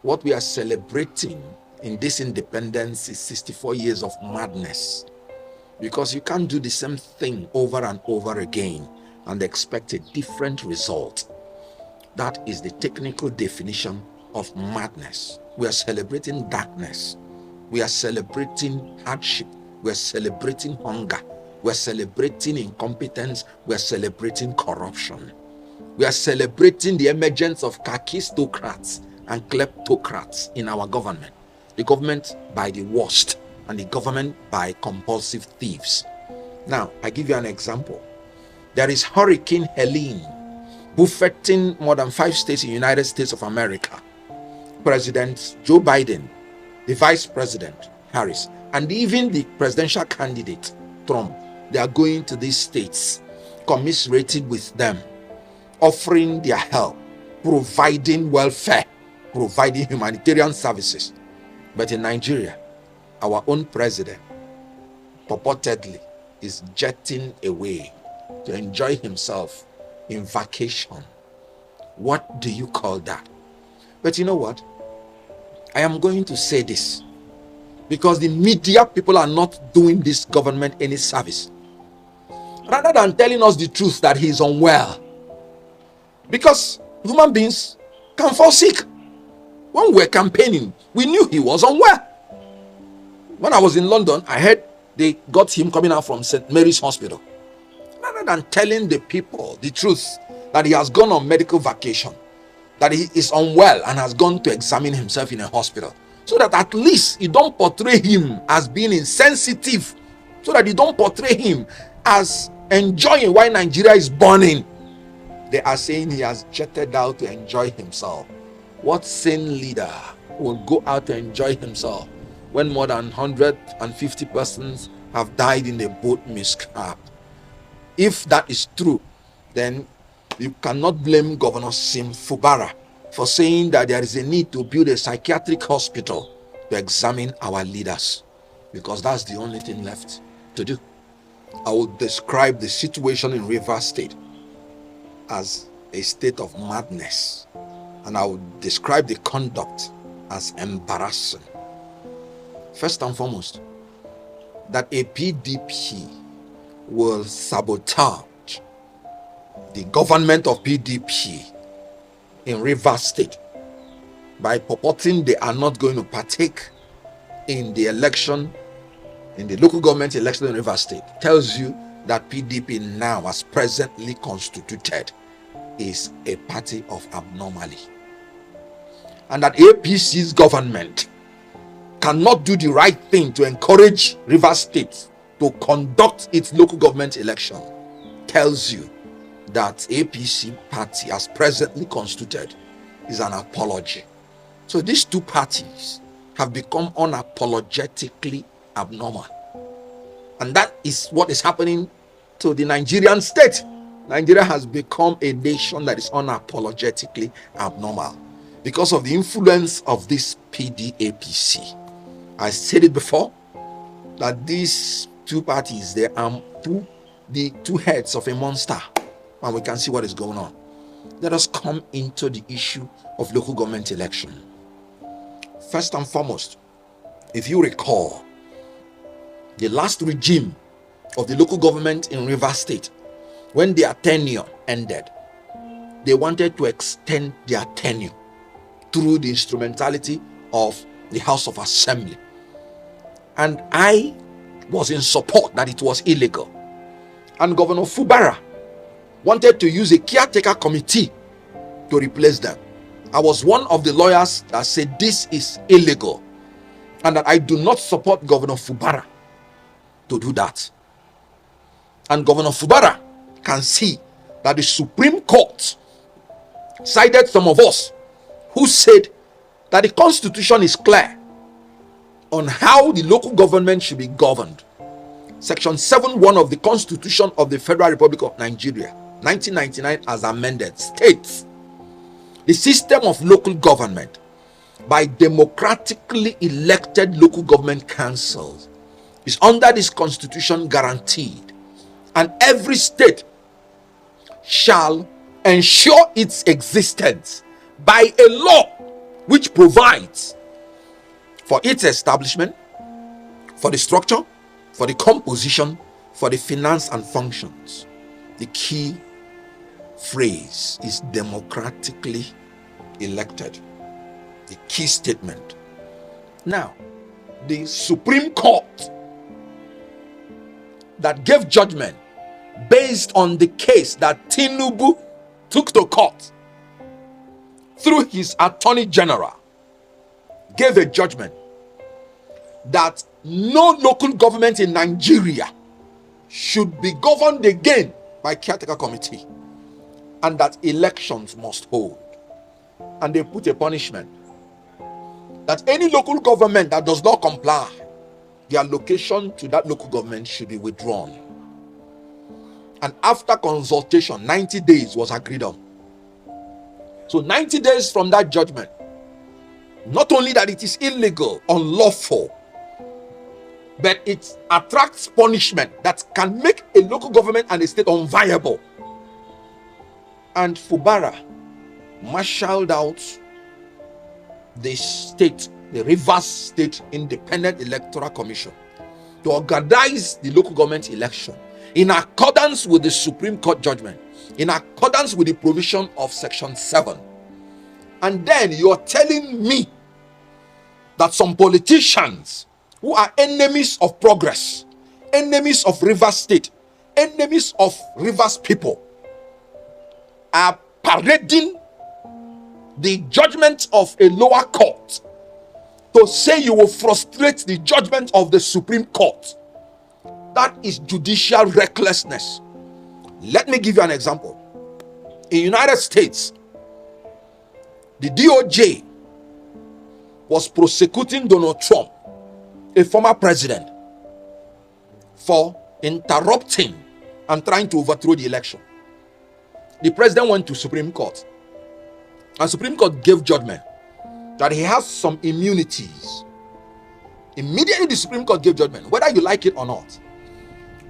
What we are celebrating in this independence is 64 years of madness, because you can't do the same thing over and over again and expect a different result. That is the technical definition of madness. We are celebrating darkness. We are celebrating hardship. We are celebrating hunger. We are celebrating incompetence. We are celebrating corruption. We are celebrating the emergence of kakistocrats and kleptocrats in our government. The government by the worst, and the government by compulsive thieves. Now, I give you an example. There is Hurricane Helene buffeting more than 5 states in the United States of America. President Joe Biden, the Vice President Harris, and even the presidential candidate Trump, they are going to these states, commiserating with them, offering their help, providing welfare, providing humanitarian services. But in Nigeria, our own president purportedly is jetting away to enjoy himself in vacation. What do you call that? But you know what? I am going to say this, because the media people are not doing this government any service. Rather than telling us the truth that he is unwell, because human beings can fall sick. When we were campaigning, we knew he was unwell. When I was in London, I heard they got him coming out from St. Mary's Hospital. Rather than telling the people the truth that he has gone on medical vacation, that he is unwell and has gone to examine himself in a hospital, so that at least you don't portray him as being insensitive, so that you don't portray him as enjoying while Nigeria is burning. They are saying he has jetted out to enjoy himself. What sane leader will go out to enjoy himself when more than 150 persons have died in a boat mishap? If that is true, then you cannot blame Governor Sim Fubara for saying that there is a need to build a psychiatric hospital to examine our leaders, because that's the only thing left to do. I will describe the situation in Rivers State as a state of madness, and I will describe the conduct as embarrassing. First and foremost, that a PDP will sabotage the government of PDP in Rivers State by purporting they are not going to partake in the election, in the local government election in Rivers State, tells you that PDP now, as presently constituted, is a party of abnormality, and that APC's government cannot do the right thing to encourage Rivers State to conduct its local government election, tells you that APC party, as presently constituted, is an apology. So these two parties have become unapologetically abnormal, and that is what is happening to the Nigerian state. Nigeria has become a nation that is unapologetically abnormal because of the influence of this PDAPC. I said it before that these two parties, they are the two heads of a monster, and we can see what is going on. Let us come into the issue of local government election. First and foremost, if you recall, the last regime of the local government in Rivers State, when their tenure ended, they wanted to extend their tenure through the instrumentality of the House of Assembly. And I was in support that it was illegal. And Governor Fubara wanted to use a caretaker committee to replace them. I was one of the lawyers that said this is illegal, and that I do not support Governor Fubara to do that. And Governor Fubara can see that the Supreme Court cited some of us who said that the Constitution is clear on how the local government should be governed. Section 7(1) of the Constitution of the Federal Republic of Nigeria, 1999, as amended, states the system of local government by democratically elected local government councils is under this Constitution guaranteed, and every state shall ensure its existence by a law which provides for its establishment, for the structure, for the composition, for the finance and functions. The key phrase is democratically elected. The key statement. Now, the Supreme Court that gave judgment based on the case that Tinubu took to court through his Attorney General gave a judgment that no local government in Nigeria should be governed again by caretaker committee, and that elections must hold. And they put a punishment that any local government that does not comply, the allocation to that local government should be withdrawn. And after consultation, 90 days was agreed on. So 90 days from that judgment, not only that it is illegal, unlawful, but it attracts punishment that can make a local government and a state unviable. And Fubara marshaled out the state, the Rivers State Independent Electoral Commission, to organize the local government election in accordance with the Supreme Court judgment, in accordance with the provision of Section 7. And then you're telling me that some politicians who are enemies of progress, enemies of Rivers State, enemies of Rivers people, are parading the judgment of a lower court to say you will frustrate the judgment of the Supreme Court. That is judicial recklessness. Let me give you an example. In the United States, the DOJ was prosecuting Donald Trump, a former president, for interrupting and trying to overthrow the election. The president went to Supreme Court, and Supreme Court gave judgment that he has some immunities. Immediately the Supreme Court gave judgment, whether you like it or not.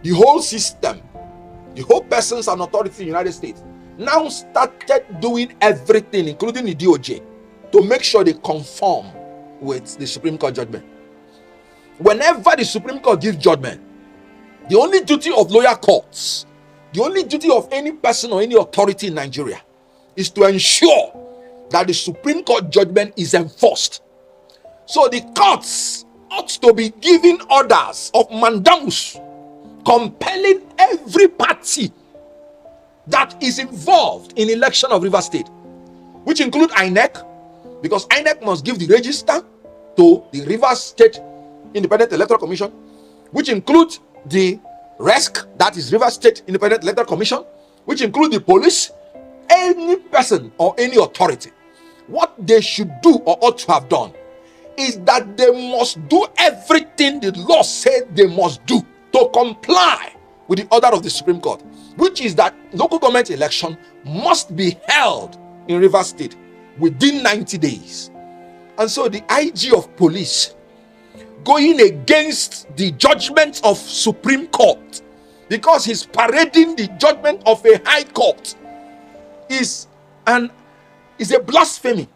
The whole system, the whole persons and authorities in the United States now started doing everything, including the DOJ, to make sure they conform with the Supreme Court judgment. Whenever the Supreme Court gives judgment, the only duty of lower courts, the only duty of any person or any authority in Nigeria is to ensure that the Supreme Court judgment is enforced. So the courts ought to be giving orders of mandamus, compelling every party that is involved in election of Rivers State, which include INEC, because INEC must give the register to the Rivers State Independent Electoral Commission, which includes the RESC, that is Rivers State Independent Electoral Commission, which include the police, any person or any authority. What they should do or ought to have done is that they must do everything the law said they must do to comply with the order of the Supreme Court, which is that local government election must be held in Rivers State within 90 days. And so the IG of police, going against the judgment of Supreme Court because he's parading the judgment of a high court, is a blasphemy.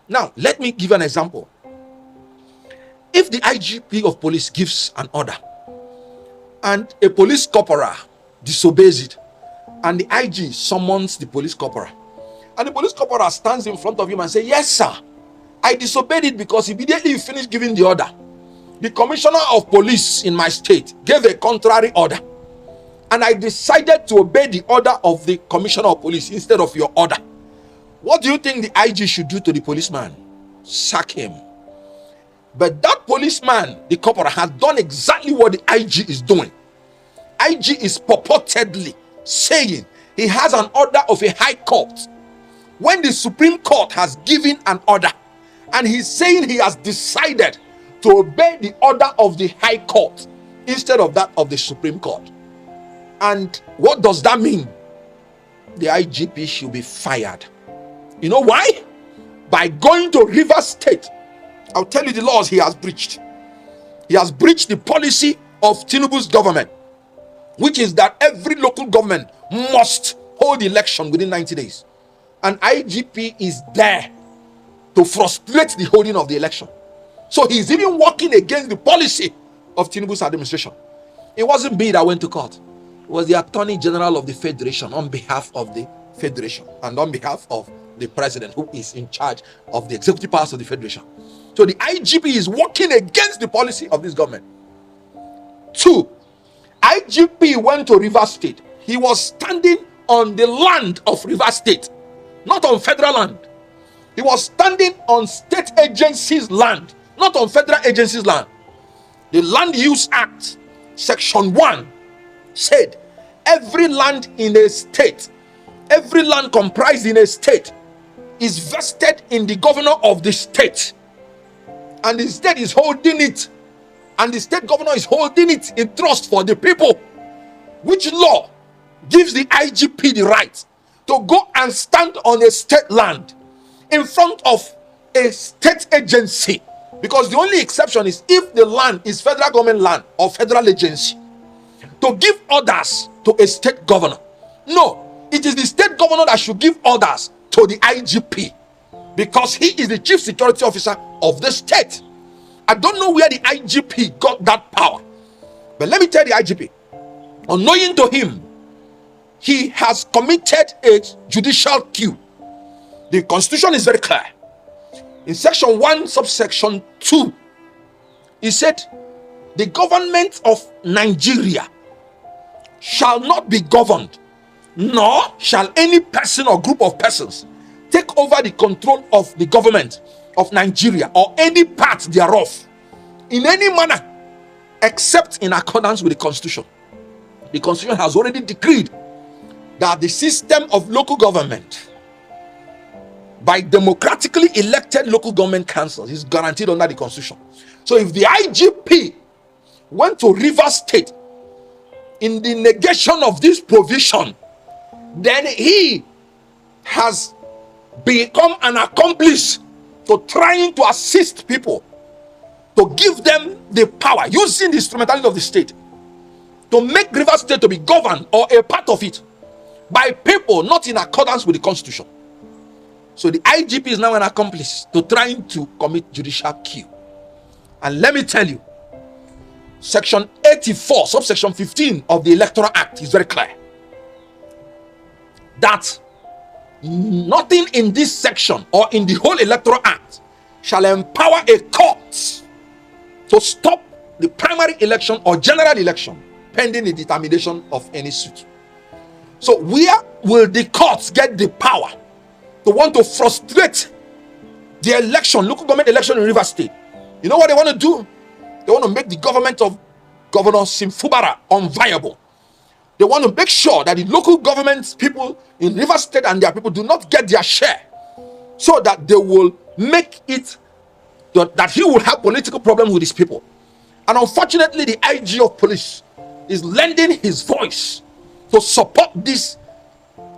Now, let me give an example. If the IGP of police gives an order and a police corporal disobeys it, and the IG summons the police corporal, and the police corporal stands in front of him and says, "Yes, sir, I disobeyed it because immediately you finished giving the order, the commissioner of police in my state gave a contrary order, and I decided to obey the order of the commissioner of police instead of your order." What do you think the IG should do to the policeman? Sack him. But that policeman, the corporal, has done exactly what the IG is doing. IG is purportedly saying he has an order of a high court when the Supreme Court has given an order, and he's saying he has decided to obey the order of the high court instead of that of the Supreme Court. And what does that mean? The IGP should be fired. You know why? By going to Rivers State, I'll tell you the laws he has breached. He has breached the policy of Tinubu's government, which is that every local government must hold election within 90 days. And IGP is there to frustrate the holding of the election. So he's even working against the policy of Tinubu's administration. It wasn't me that went to court. It was the Attorney General of the Federation on behalf of the Federation and on behalf of the President, who is in charge of the executive powers of the Federation. So the IGP is working against the policy of this government. 2, IGP went to Rivers State. He was standing on the land of Rivers State, not on federal land. He was standing on state agencies' land, not on federal agencies' land. The Land Use Act, Section 1, said every land in a state, every land comprised in a state, is vested in the governor of the state. And the state is holding it. And the state governor is holding it in trust for the people. Which law gives the IGP the right to go and stand on a state land in front of a state agency? Because the only exception is if the land is federal government land or federal agency, to give orders to a state governor. No, it is the state governor that should give orders to the IGP, because he is the chief security officer of the state. I don't know where the IGP got that power, but let me tell the IGP, unknowing to him, he has committed a judicial coup. The constitution is very clear. In section 1, subsection 2, he said, the government of Nigeria shall not be governed, nor shall any person or group of persons take over the control of the government of Nigeria or any part thereof in any manner except in accordance with the constitution. The constitution has already decreed that the system of local government by democratically elected local government councils is guaranteed under the constitution. So if the IGP went to Rivers State in the negation of this provision, then he has become an accomplice to trying to assist people, to give them the power, using the instrumentality of the state, to make Rivers State to be governed or a part of it by people not in accordance with the constitution. So the IGP is now an accomplice to trying to commit judicial coup. And let me tell you, section 84, subsection 15 of the Electoral Act is very clear that nothing in this section or in the whole Electoral Act shall empower a court to stop the primary election or general election pending the determination of any suit. So where will the courts get the power to want to frustrate the election, local government election in Rivers State? You know what they want to do? They want to make the government of Governor Fubara unviable. They want to make sure that the local government people in Rivers State and their people do not get their share, so that they will make it that he will have political problems with his people. And unfortunately, the IG of police is lending his voice to support this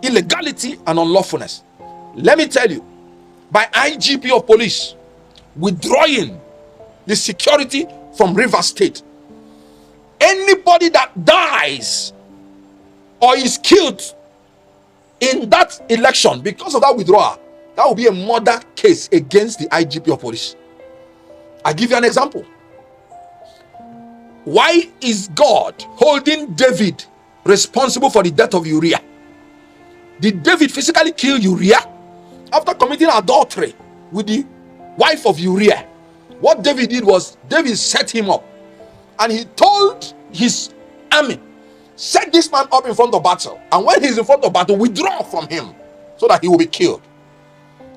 illegality and unlawfulness. Let me tell you, by IGP of police withdrawing the security from Rivers State, anybody that dies or is killed in that election because of that withdrawal, that will be a murder case against the IGP of police. I give you an example. Why is God holding David responsible for the death of Uriah? Did David physically kill Uriah after committing adultery with the wife of Uriah? What David did was, David set him up and he told his army, set this man up in front of battle, and when he's in front of battle, withdraw from him so that he will be killed.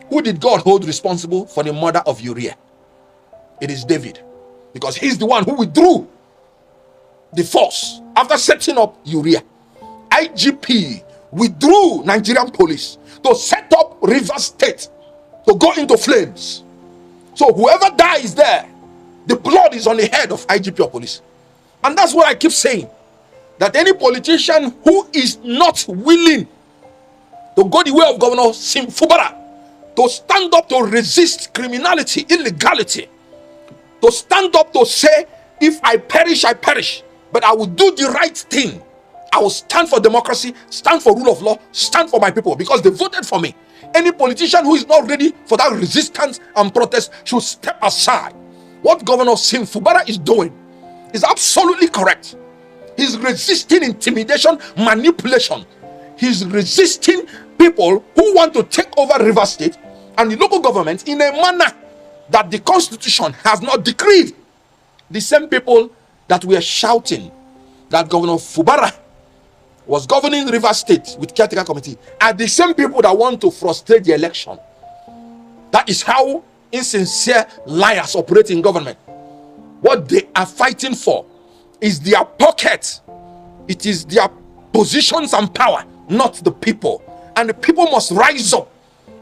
Who did God hold responsible for the murder of Uriah? It is David, because he's the one who withdrew the force after setting up Uriah. IGP withdrew Nigerian police to set up Rivers State to go into flames. So whoever dies there, the blood is on the head of IGP of police. And that's what I keep saying, that any politician who is not willing to go the way of Governor Fubara, to stand up to resist criminality, illegality, to stand up to say, if I perish, I perish, but I will do the right thing. I will stand for democracy, stand for rule of law, stand for my people, because they voted for me. Any politician who is not ready for that resistance and protest should step aside. What Governor Sim Fubara is doing is absolutely correct. He's resisting intimidation, manipulation. He's resisting people who want to take over River State and the local government in a manner that the Constitution has not decreed. The same people that were shouting that Governor Fubara was governing River State with caretaker committee are the same people that want to frustrate the election. That is how insincere liars operate in government. What they are fighting for is their pocket. It is their positions and power, not the people. And the people must rise up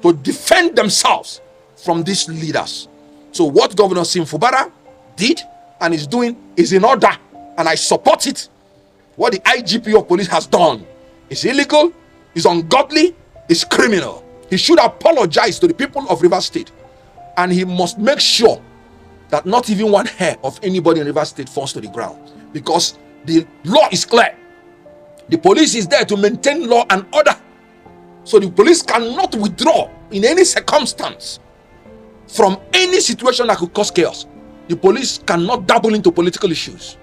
to defend themselves from these leaders. So what Governor Sim Fubara did and is doing is in order, and I support it. What the IGP of police has done is illegal, is ungodly, is criminal. He should apologize to the people of River State, and he must make sure that not even one hair of anybody in River State falls to the ground, because the law is clear. The police is there to maintain law and order. So the police cannot withdraw in any circumstance from any situation that could cause chaos. The police cannot dabble into political issues.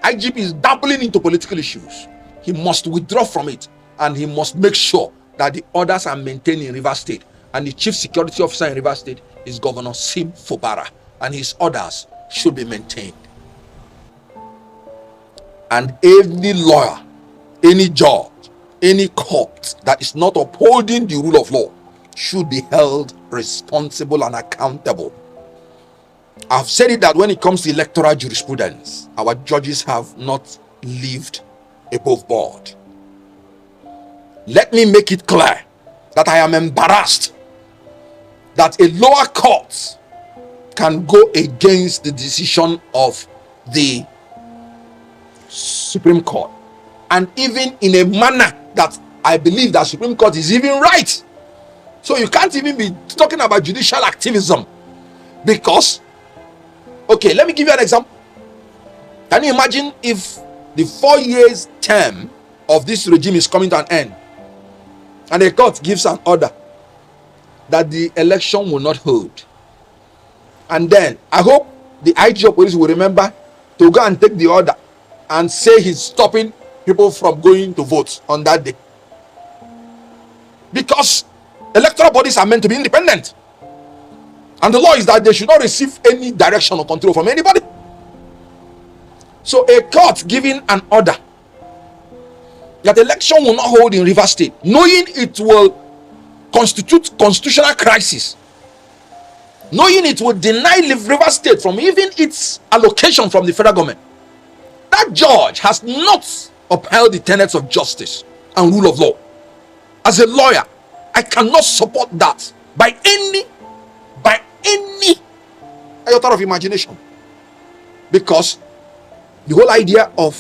IGP is dabbling into political issues. He must withdraw from it, and he must make sure that the orders are maintained in River State. And the chief security officer in River State is Governor Sim Fubara, and his orders should be maintained. And any lawyer, any judge, any court that is not upholding the rule of law should be held responsible and accountable. I've said it that when it comes to electoral jurisprudence, our judges have not lived above board. Let me make it clear that I am embarrassed that a lower court can go against the decision of the Supreme Court, and even in a manner that I believe that Supreme Court is even right. So you can't even be talking about judicial activism, because, okay, let me give you an example. Can you imagine if the 4 years term of this regime is coming to an end, and a court gives an order that the election will not hold, and then I hope the IG of police will remember to go and take the order and say he's stopping people from going to vote on that day, because electoral bodies are meant to be independent, and the law is that they should not receive any direction or control from anybody. So a court giving an order that election will not hold in River State, knowing it will constitute constitutional crisis, knowing it will deny River State from even its allocation from the federal government, that judge has not upheld the tenets of justice and rule of law. As a lawyer, I cannot support that by any iota of imagination, because the whole idea of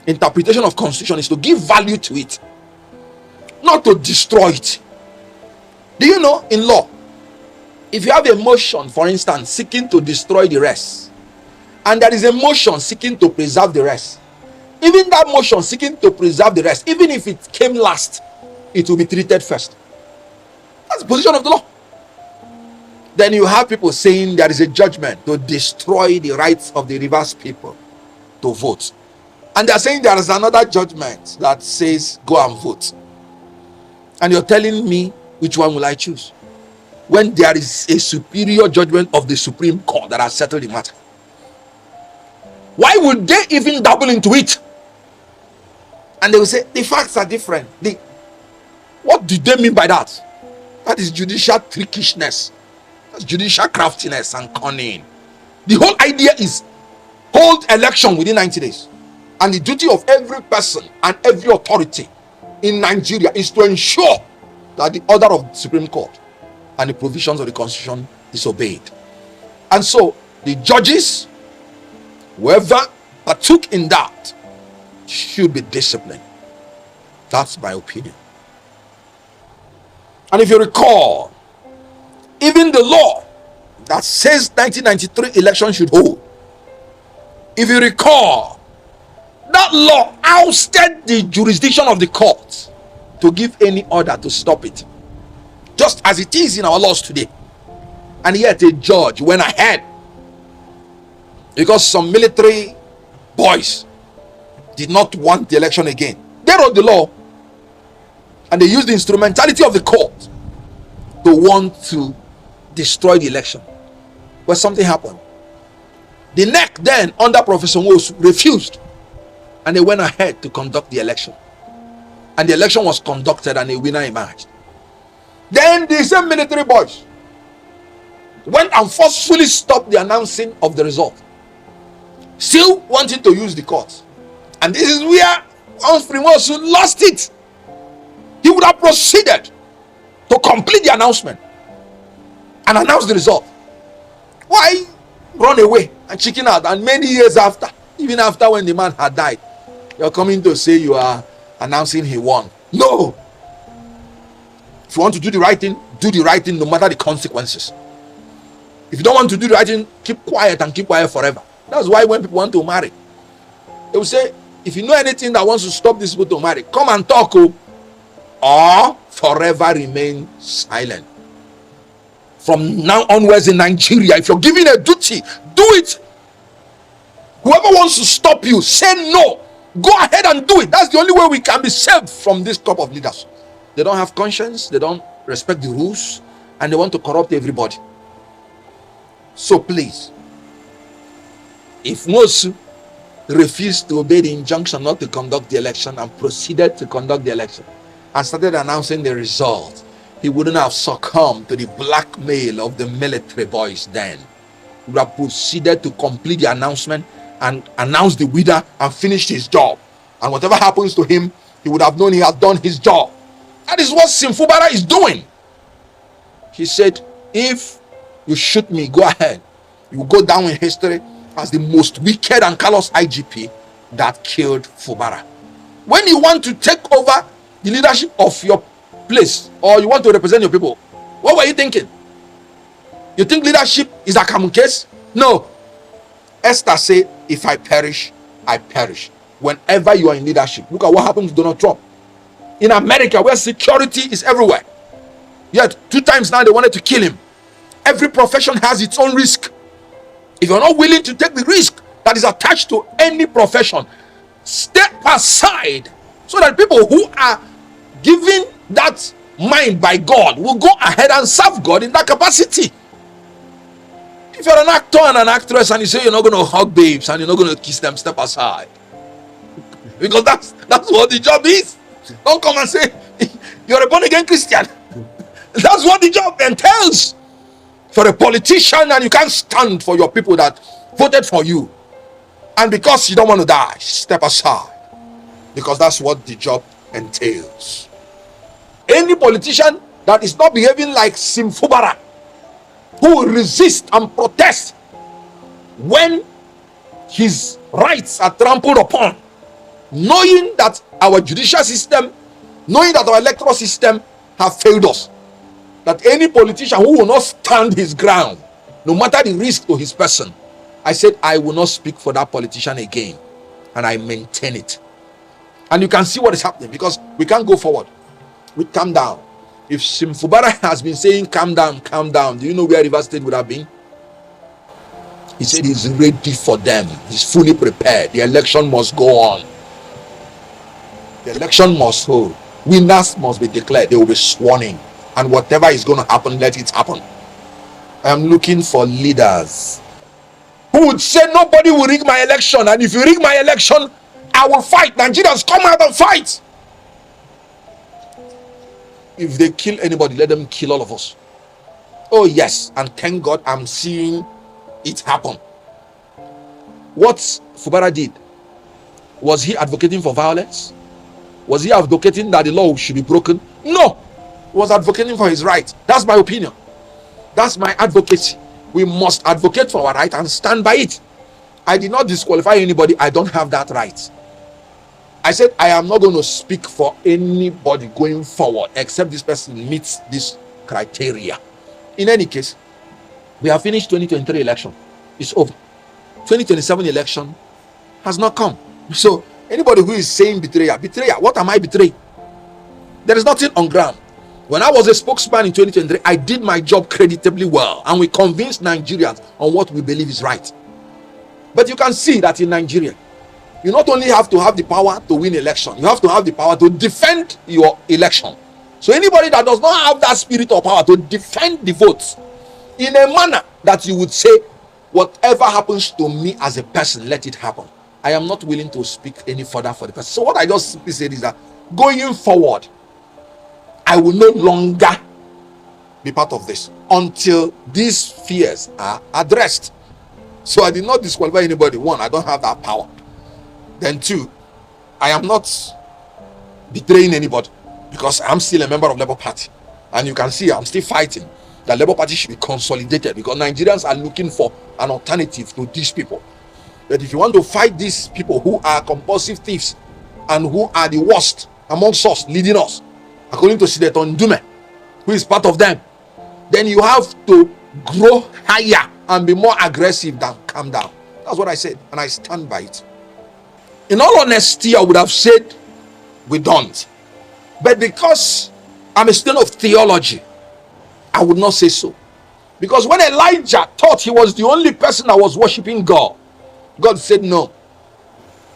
interpretation of constitution is to give value to it, not to destroy it. Do you know, in law, if you have a motion, for instance, seeking to destroy the rest, and there is a motion seeking to preserve the rest, even that motion seeking to preserve the rest, even if it came last, it will be treated first. That's the position of the law. Then you have people saying there is a judgment to destroy the rights of the Rivers people to vote, and they are saying there is another judgment that says go and vote, and you're telling me which one will I choose, when there is a superior judgment of the Supreme Court that has settled the matter? Why would they even dabble into it? And they will say the facts are different. What do they mean by that? That is judicial trickishness. That's judicial craftiness and cunning. The whole idea is hold election within 90 days. And the duty of every person and every authority in Nigeria is to ensure that the order of the Supreme Court and the provisions of the Constitution is obeyed. And so the judges, whoever partook in that, should be disciplined. That's my opinion. And if you recall, even the law that says 1993 election should hold, if you recall, that law ousted the jurisdiction of the court to give any order to stop it. just as it is in our laws today. And yet a judge went ahead because some military boys did not want the election again. They wrote the law and they used the instrumentality of the court to want to destroy the election. But something happened. The NEC then, under Professor Nwosu, refused, and they went ahead to conduct the election. And the election was conducted and a winner emerged. Then the same military boys went and forcefully stopped the announcing of the result, still wanting to use the court. And this is where Humphrey Nwosu lost it. He would have proceeded to complete the announcement and announce the result. Why run away and chicken out? And many years after, even after when the man had died, you're coming to say you are announcing he won. No. If you want to do the right thing no matter the consequences. If you don't want to do the right thing, keep quiet and keep quiet forever. That's why when people want to marry, they will say, if you know anything that wants to stop these people to marry, come and talk, or forever remain silent. From now onwards in Nigeria, if you're given a duty, do it. Whoever wants to stop you, say no. Go ahead and do it. That's the only way we can be saved from this crop of leaders. They don't have conscience, they don't respect the rules, and they want to corrupt everybody. So please, if Nwosu refused to obey the injunction not to conduct the election and proceeded to conduct the election and started announcing the result, he wouldn't have succumbed to the blackmail of the military boys then. He would have proceeded to complete the announcement and announce the winner and finish his job. And whatever happens to him, he would have known he has done his job. That is what Fubara is doing. He said, if you shoot me, go ahead. You will go down in history as the most wicked and callous IGP that killed Fubara. When you want to take over the leadership of your place, or you want to represent your people, what were you thinking? You think leadership is a common case? No. Esther said, if I perish, I perish. Whenever you are in leadership, look at what happened to Donald Trump. In America, where security is everywhere, yet 2 times now they wanted to kill him. Every profession has its own risk. If you're not willing to take the risk that is attached to any profession, step aside so that people who are given that mind by God will go ahead and serve God in that capacity. If you're an actor and an actress and you say you're not going to hug babes and you're not going to kiss them, step aside. Because that's what the job is. Don't come and say you're a born again Christian. That's what the job entails. For a politician, and you can't stand for your people that voted for you, and because you don't want to die, step aside, because that's what the job entails. Any politician that is not behaving like Fubara, who will resist and protest when his rights are trampled upon, knowing that our judicial system, knowing that our electoral system have failed us, that any politician who will not stand his ground, no matter the risk to his person, I said I will not speak for that politician again, and I maintain it. And you can see what is happening, because we can't go forward. We calm down. If Fubara has been saying calm down, do you know where Rivers State would have been? He said he's ready for them. He's fully prepared. The election must go on. The election must hold. Winners must be declared. They will be sworn in. And whatever is going to happen, let it happen. I am looking for leaders who would say nobody will rig my election, and if you rig my election, I will fight. Nigerians, come out and fight. If they kill anybody, let them kill all of us. Oh yes, and thank God I'm seeing it happen. What Fubara did, was he advocating for violence? Was he advocating that the law should be broken? No. He was advocating for his right. That's my opinion. That's my advocacy. We must advocate for our right and stand by it. I did not disqualify anybody. I don't have that right. I said I am not going to speak for anybody going forward except this person meets this criteria. In any case, we have finished 2023 election. It's over. 2027 election has not come. So anybody who is saying betrayer, what am I betraying? There is nothing on ground. When I was a spokesman in 2023, I did my job creditably well, and we convinced Nigerians on what we believe is right. But you can see that in Nigeria, you not only have to have the power to win election, you have to have the power to defend your election. So anybody that does not have that spirit of power to defend the votes in a manner that you would say, whatever happens to me as a person, let it happen, I am not willing to speak any further for the person. So what I just simply said is that going forward, I will no longer be part of this until these fears are addressed. So I did not disqualify anybody. One, I don't have that power. Then two, I am not betraying anybody because I'm still a member of Labour Party. And you can see I'm still fighting. The Labour Party should be consolidated because Nigerians are looking for an alternative to these people. But if you want to fight these people who are compulsive thieves and who are the worst amongst us, leading us, according to Senator Ndume, who is part of them, then you have to grow higher and be more aggressive than calm down. That's what I said, and I stand by it. In all honesty, I would have said we don't. But because I'm a student of theology, I would not say so. Because when Elijah thought he was the only person that was worshiping God, God said, no,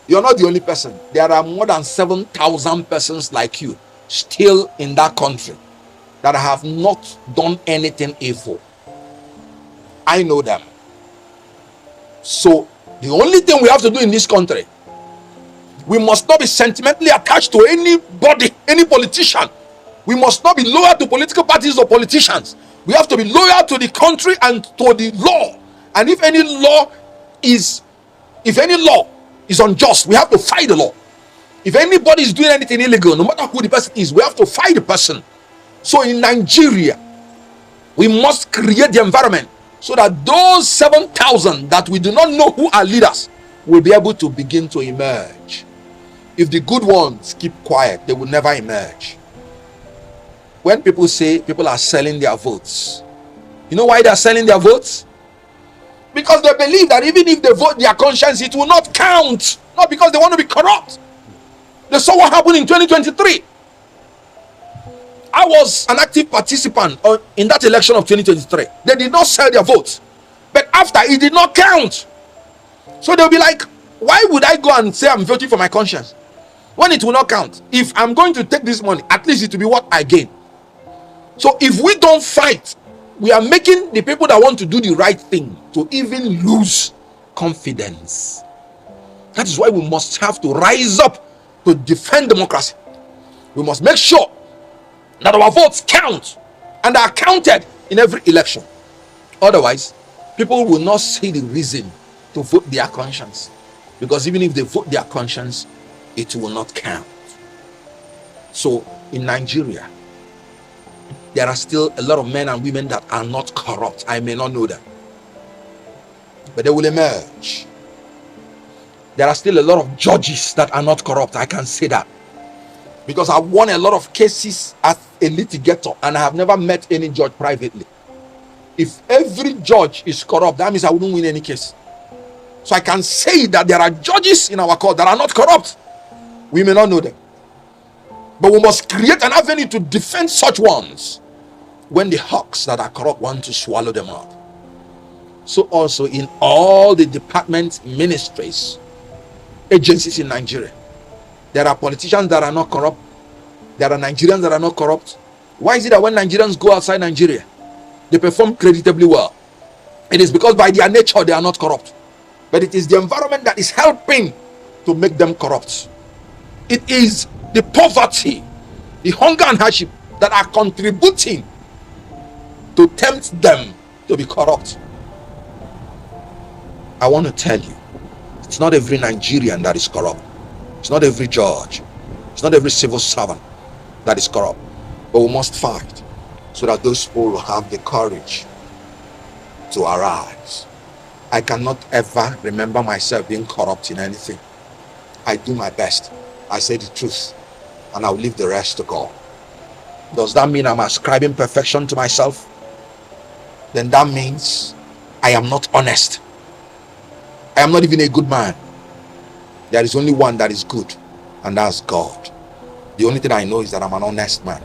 you're not the only person. There are more than 7,000 persons like you still in that country that have not done anything evil. I know them. So the only thing we have to do in this country, we must not be sentimentally attached to anybody, any politician. We must not be loyal to political parties or politicians. We have to be loyal to the country and to the law. And if any law is unjust, we have to fight the law. If anybody is doing anything illegal, no matter who the person is, we have to fight the person. So in Nigeria, we must create the environment so that those 7,000 that we do not know who are leaders will be able to begin to emerge. If the good ones keep quiet, they will never emerge. When people say people are selling their votes, you know why they are selling their votes? Because they believe that even if they vote their conscience, it will not count. Not because they want to be corrupt. They saw what happened in 2023. I was an active participant in that election of 2023. They did not sell their votes. But after, it did not count. So they'll be like, why would I go and say I'm voting for my conscience when it will not count? If I'm going to take this money, at least it will be what I gain. So if we don't fight, we are making the people that want to do the right thing to even lose confidence. That is why we must have to rise up to defend democracy. We must make sure that our votes count and are counted in every election. Otherwise, people will not see the reason to vote their conscience, because even if they vote their conscience, it will not count. So in Nigeria, there are still a lot of men and women that are not corrupt. I may not know them, but they will emerge. There are still a lot of judges that are not corrupt. I can say that because I've won a lot of cases as a litigator and I have never met any judge privately. If every judge is corrupt, that means I wouldn't win any case. So I can say that there are judges in our court that are not corrupt. We may not know them, but we must create an avenue to defend such ones when the hawks that are corrupt want to swallow them up. So also in all the departments, ministries, agencies in Nigeria, there are politicians that are not corrupt. There are Nigerians that are not corrupt. Why is it that when Nigerians go outside Nigeria, they perform creditably well? It is because by their nature they are not corrupt, but it is the environment that is helping to make them corrupt. It is the poverty, the hunger and hardship that are contributing to tempt them to be corrupt. I want to tell you, it's not every Nigerian that is corrupt. It's not every judge. It's not every civil servant that is corrupt. But we must fight so that those people will have the courage to arise. I cannot ever remember myself being corrupt in anything. I do my best. I say the truth, and I'll leave the rest to God. Does that mean I'm ascribing perfection to myself? Then that means I am not honest. I am not even a good man. There is only one that is good, and that's God. The only thing I know is that I'm an honest man.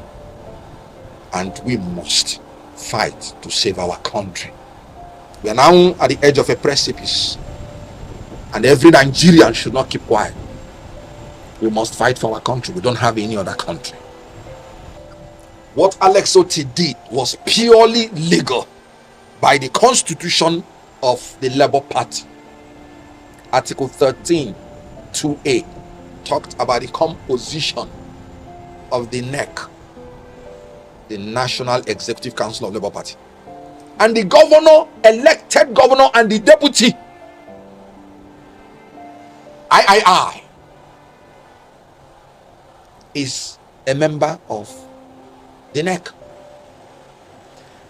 and we must fight to save our country. We are now at the edge of a precipice, and every Nigerian should not keep quiet. We must fight for our country. We don't have any other country. What Alex Otti did was purely legal by the constitution of the Labour Party. Article 13 2A talked about the composition of the NEC, the National Executive Council of Labour Party, and the governor, elected governor, and the deputy III is a member of the NEC,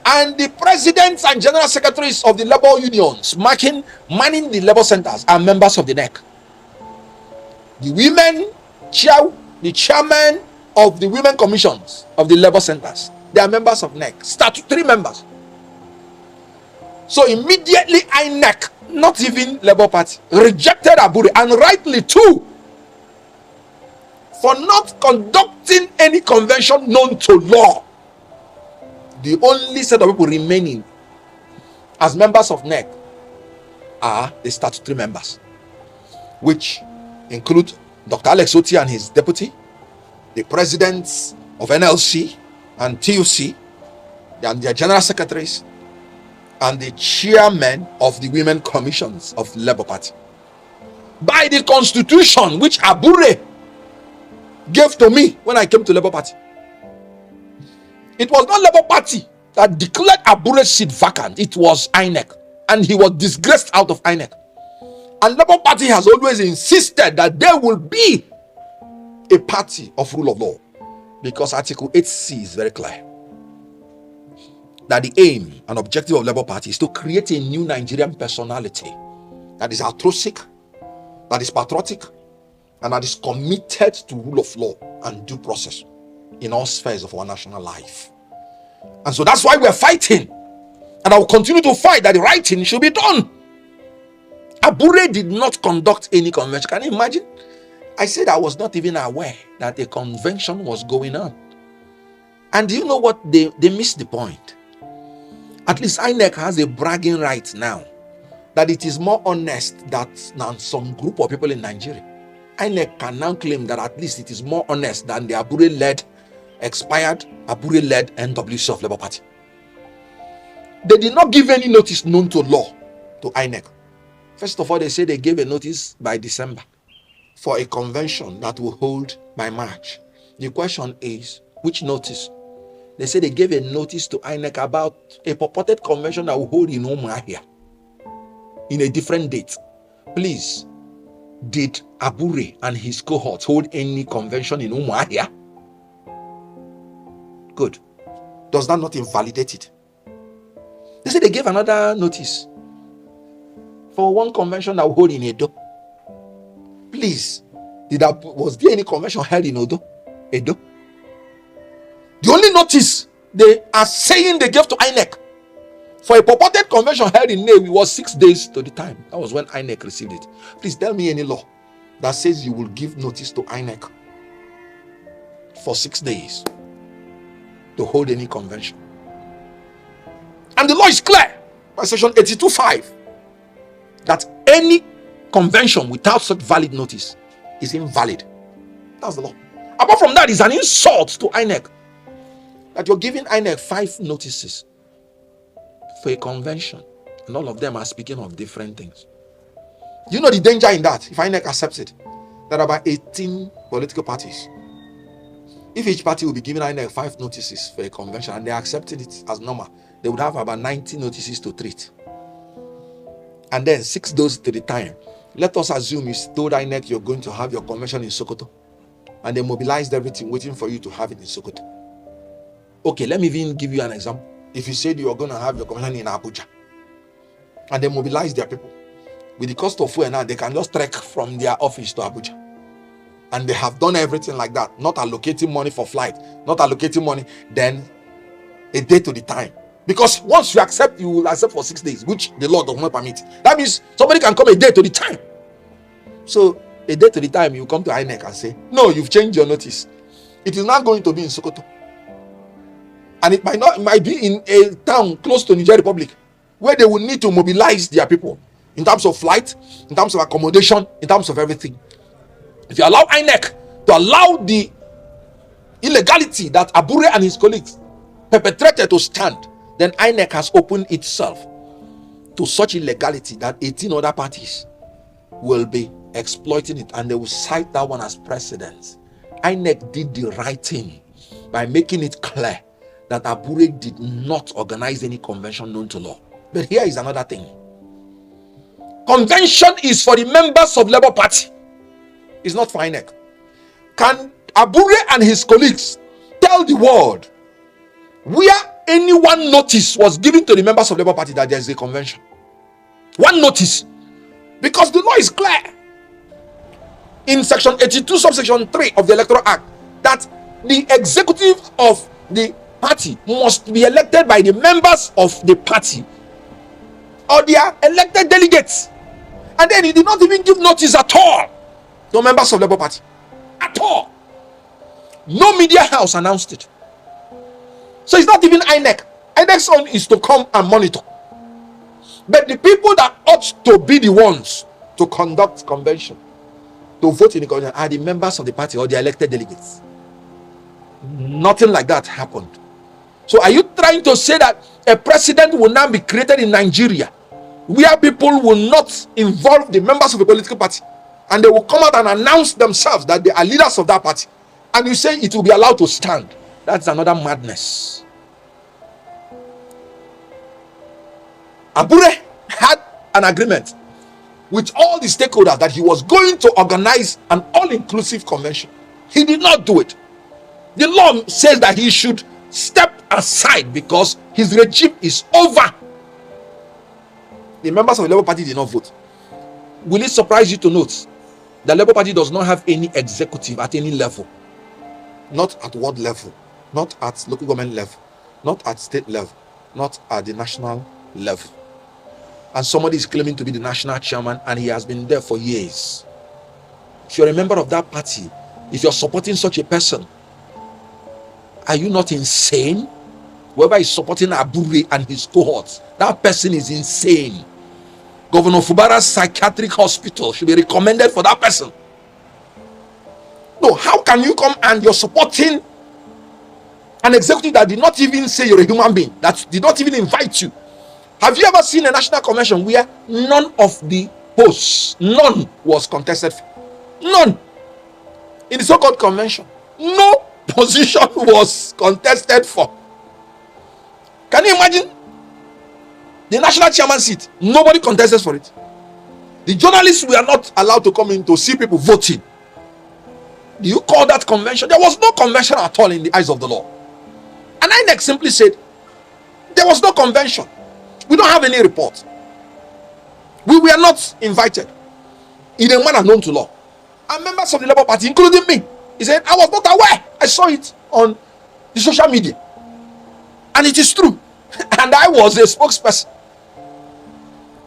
and the presidents and general secretaries of the labor unions manning the labor centers are members of the NEC. The women the chairman of the women commissions of the labor centers, they are members of NEC, statutory members. So immediately INEC, not even Labour Party, rejected Abure, and rightly too, for not conducting any convention known to law. The only set of people remaining as members of NEC are the statutory members, which include Dr. Alex Otti and his deputy, the presidents of NLC and TUC, and their general secretaries, and the chairman of the women commissions of the Labour Party. By the constitution which Abure gave to me when I came to Labour Party, it was not Labour Party that declared Abure's seat vacant. It was INEC, and he was disgraced out of INEC. And Labour Party has always insisted that there will be a party of rule of law, because Article 8C is very clear that the aim and objective of Labour Party is to create a new Nigerian personality that is altruistic, that is patriotic, and that is committed to rule of law and due process in all spheres of our national life. And so that's why we're fighting, and I will continue to fight that the right thing should be done. Abure did not conduct any convention. Can you imagine? I said I was not even aware that a convention was going on. And do you know what? They missed the point. At least INEC has a bragging right now that it is more honest than some group of people in Nigeria. INEC can now claim that at least it is more honest than the Abure-led, expired Abure-led NWC of Labour Party. They did not give any notice known to law to INEC. First of all, they say they gave a notice by December for a convention that will hold by March. The question is, which notice? They say they gave a notice to INEC about a purported convention that will hold in Umuahia in a different date. Please, did Abure and his cohorts hold any convention in Umuahia? Good. Does that not invalidate it? They say they gave another notice for one convention that will hold in Edo. Please, was there any convention held in Edo? The only notice they are saying they gave to INEC for a purported convention held in Nnewi was 6 days to the time. That was when INEC received it. Please tell me any law that says you will give notice to INEC for 6 days to hold any convention. And the law is clear by section 82(5) that any convention without such valid notice is invalid. That's the law. Apart from that, it's an insult to INEC that you're giving INEC 5 notices for a convention, and all of them are speaking of different things. You know the danger in that. If INEC accepts it, there are about 18 political parties. If each party will be giving INEC 5 notices for a convention and they accepted it as normal, they would have about 90 notices to treat. And then 6 days to the time, let us assume you told INEC you're going to have your convention in Sokoto, and they mobilized everything waiting for you to have it in Sokoto. Okay, let me even give you an example. If you said you are going to have your convention in Abuja, and they mobilize their people, with the cost of fuel now, they can just trek from their office to Abuja. And they have done everything like that, not allocating money for flight, not allocating money, then a day to the time. Because once you accept, you will accept for 6 days, which the law does not permit. That means somebody can come a day to the time. So a day to the time, you come to INEC and say, no, you've changed your notice. It is not going to be in Sokoto. And it might be in a town close to Niger Republic, where they will need to mobilize their people in terms of flight, in terms of accommodation, in terms of everything. If you allow INEC to allow the illegality that Abure and his colleagues perpetrated to stand, then INEC has opened itself to such illegality that 18 other parties will be exploiting it, and they will cite that one as precedent. INEC did the right thing by making it clear that Abure did not organize any convention known to law. But here is another thing. Convention is for the members of Labour Party. It's not for INEC. Can Abure and his colleagues tell the world where any one notice was given to the members of Labour Party that there is a convention? One notice. Because the law is clear in section 82 subsection 3 of the Electoral Act that the executive of the party must be elected by the members of the party or their elected delegates. And then he did not even give notice at all to members of the Labour Party. At all. No media house announced it. So it's not even INEC. INEC's own is to come and monitor. But the people that ought to be the ones to conduct convention, to vote in the convention, are the members of the party or the elected delegates. Nothing like that happened. So are you trying to say that a president will now be created in Nigeria where people will not involve the members of the political party, and they will come out and announce themselves that they are leaders of that party, and you say it will be allowed to stand? That's another madness. Abure had an agreement with all the stakeholders that he was going to organize an all-inclusive convention. He did not do it. The law says that he should step aside because his regime is over. The members of the Labour Party did not vote. Will it surprise you to note the Labour Party does not have any executive at any level? Not at ward level, not at local government level, not at state level, not at the national level. And somebody is claiming to be the national chairman, and he has been there for years. If you're a member of that party, if you're supporting such a person, are you not insane? Whoever is supporting Abure and his cohorts, that person is insane. Governor Fubara's psychiatric hospital should be recommended for that person. No, how can you come and you're supporting an executive that did not even say you're a human being, that did not even invite you? Have you ever seen a national convention where none of the posts, none was contested? None. In the so-called convention, no position was contested for. Can you imagine? The national chairman seat, nobody contested for it. The journalists were not allowed to come in to see people voting. Do you call that convention? There was no convention at all in the eyes of the law. And INEC simply said, there was no convention. We don't have any report. We were not invited in a manner known to law. And members of the Labour Party, including me, he said, I was not aware. I saw it on the social media. And it is true. And I was a spokesperson.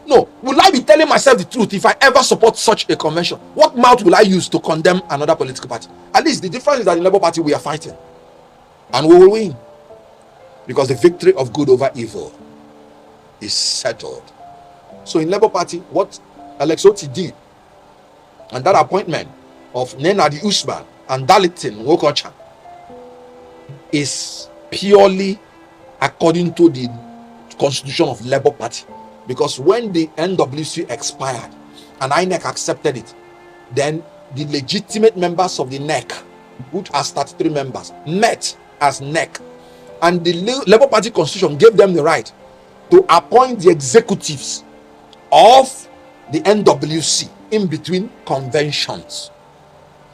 No, will I be telling myself the truth if I ever support such a convention? What mouth will I use to condemn another political party? At least the difference is that in the Labour Party we are fighting. And we will win. Because the victory of good over evil is settled. So in Labour Party, what Alex Oti did, and that appointment of Nnamdi Usman and Darlington Okocha, is purely according to the constitution of Labour Party. Because when the NWC expired and INEC accepted it, then the legitimate members of the NEC, which are 33 members, met as NEC, and the Labour Party constitution gave them the right to appoint the executives of the NWC in between conventions.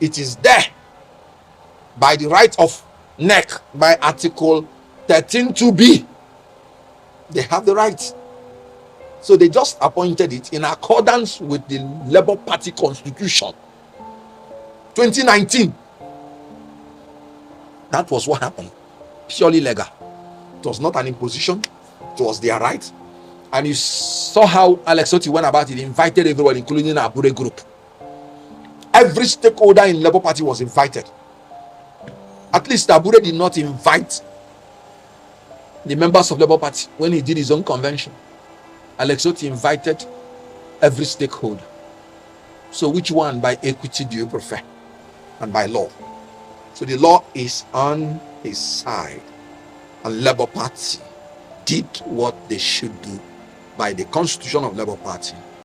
It is there by the right of NEC, by Article 13(2)(b). They have the right. So they just appointed it in accordance with the Labour Party constitution. 2019. That was what happened. Purely legal. It was not an imposition. It was their right. And you saw how Alex Oti went about it. He invited everyone, including the Abure group. Every stakeholder in Labour Party was invited. At least Abure did not invite the members of Labour Party, when he did his own convention, Alex Otti invited every stakeholder. So which one by equity do you prefer? And by law. So the law is on his side. And Labour Party did what they should do by the constitution of Labour Party